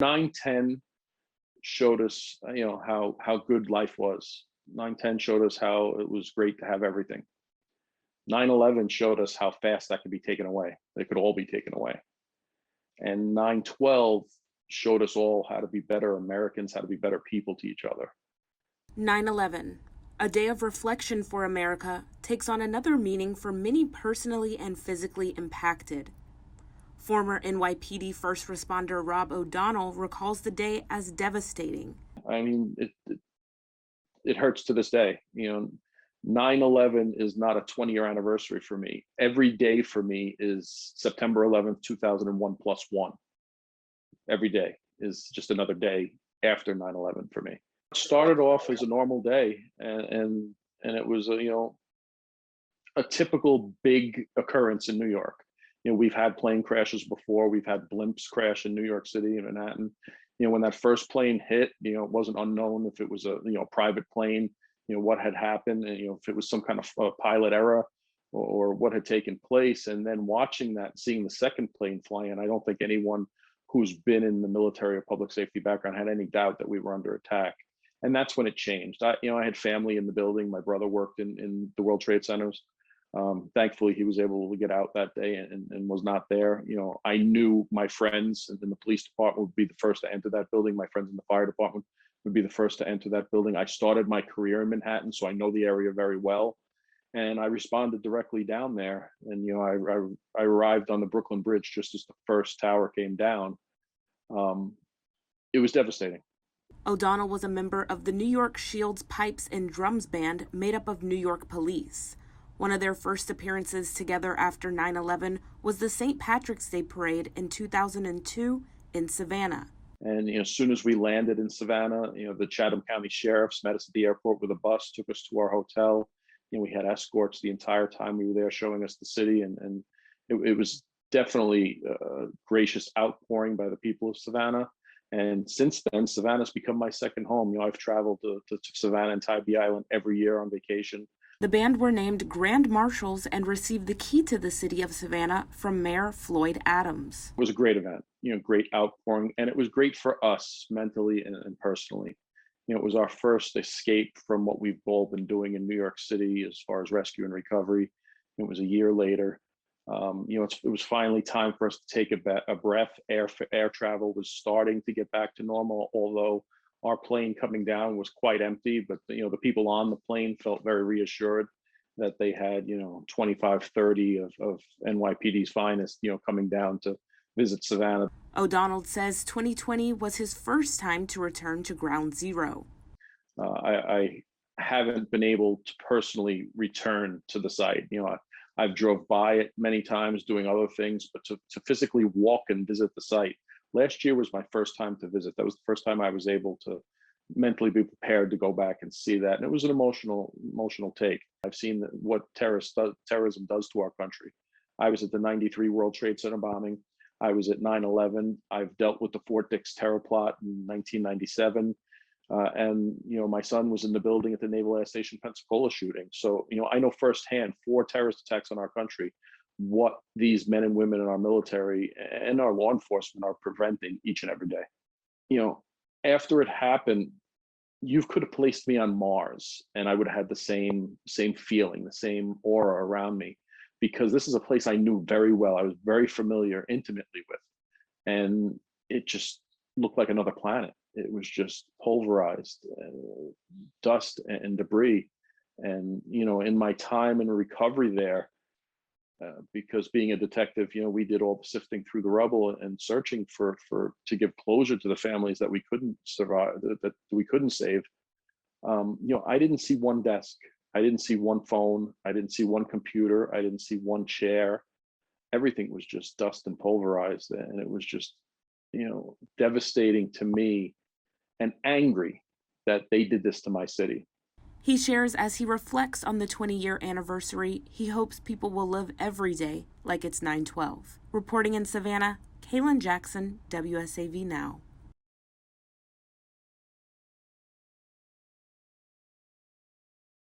9/10 showed us, how good life was. 9/10 showed us how it was great to have everything. 9/11 showed us how fast that could be taken away. They could all be taken away. And 9/12 showed us all how to be better Americans, how to be better people to each other. 9/11, a day of reflection for America, takes on another meaning for many personally and physically impacted. Former NYPD first responder Rob O'Donnell recalls the day as devastating. I mean, it hurts to this day. 9/11 is not a 20-year anniversary for me. Every day for me is September 11th, 2001 plus one. Every day is just another day after 9/11 for me. It started off as a normal day, and it was a typical big occurrence in New York. We've had plane crashes before. We've had blimps crash in New York City and Manhattan. When that first plane hit, it wasn't unknown if it was a private plane, what had happened, and if it was some kind of pilot error or what had taken place. And then watching that, seeing the second plane fly in, I don't think anyone who's been in the military or public safety background had any doubt that we were under attack. And that's when it changed. I had family in the building. My brother worked in the World Trade Centers. Thankfully, he was able to get out that day and was not there. I knew my friends in the police department would be the first to enter that building. My friends in the fire department would be the first to enter that building. I started my career in Manhattan, so I know the area very well. And I responded directly down there. And, I arrived on the Brooklyn Bridge just as the first tower came down. It was devastating. O'Donnell was a member of the New York Shields Pipes and Drums Band made up of New York police. One of their first appearances together after 9/11 was the St. Patrick's Day Parade in 2002 in Savannah. And as soon as we landed in Savannah, the Chatham County sheriffs met us at the airport with a bus, took us to our hotel. We had escorts the entire time we were there, showing us the city, and it was definitely a gracious outpouring by the people of Savannah. And since then, Savannah's become my second home. I've traveled to Savannah and Tybee Island every year on vacation. The band were named Grand Marshals and received the key to the city of Savannah from Mayor Floyd Adams. It was a great event, great outpouring, and it was great for us mentally and personally. It was our first escape from what we've all been doing in New York City as far as rescue and recovery. It was a year later. It was finally time for us to take a breath. Air travel was starting to get back to normal, although our plane coming down was quite empty. But the people on the plane felt very reassured that they had 25, 30 of NYPD's finest coming down to visit Savannah. O'Donnell says 2020 was his first time to return to Ground Zero. I haven't been able to personally return to the site. I've drove by it many times doing other things, but to physically walk and visit the site. Last year was my first time to visit. That was the first time I was able to mentally be prepared to go back and see that. And it was an emotional take. I've seen what terrorism does to our country. I was at the 93 World Trade Center bombing. I was at 9/11. I've dealt with the Fort Dix terror plot in 1997. And my son was in the building at the Naval Air Station Pensacola shooting. So I know firsthand 4 terrorist attacks on our country, what these men and women in our military and our law enforcement are preventing each and every day. After it happened, you could have placed me on Mars and I would have had the same feeling, the same aura around me, because this is a place I knew very well. I was very familiar intimately with, and it just looked like another planet. It was just pulverized, dust and debris. And, in my time in recovery there, because being a detective, we did all the sifting through the rubble and searching to give closure to the families that we couldn't survive, that we couldn't save. I didn't see one desk. I didn't see one phone. I didn't see one computer. I didn't see one chair. Everything was just dust and pulverized. And it was just, devastating to me and angry that they did this to my city. He shares as he reflects on the 20-year anniversary, he hopes people will live every day like it's 9/12. Reporting in Savannah, Kaylin Jackson, WSAV Now.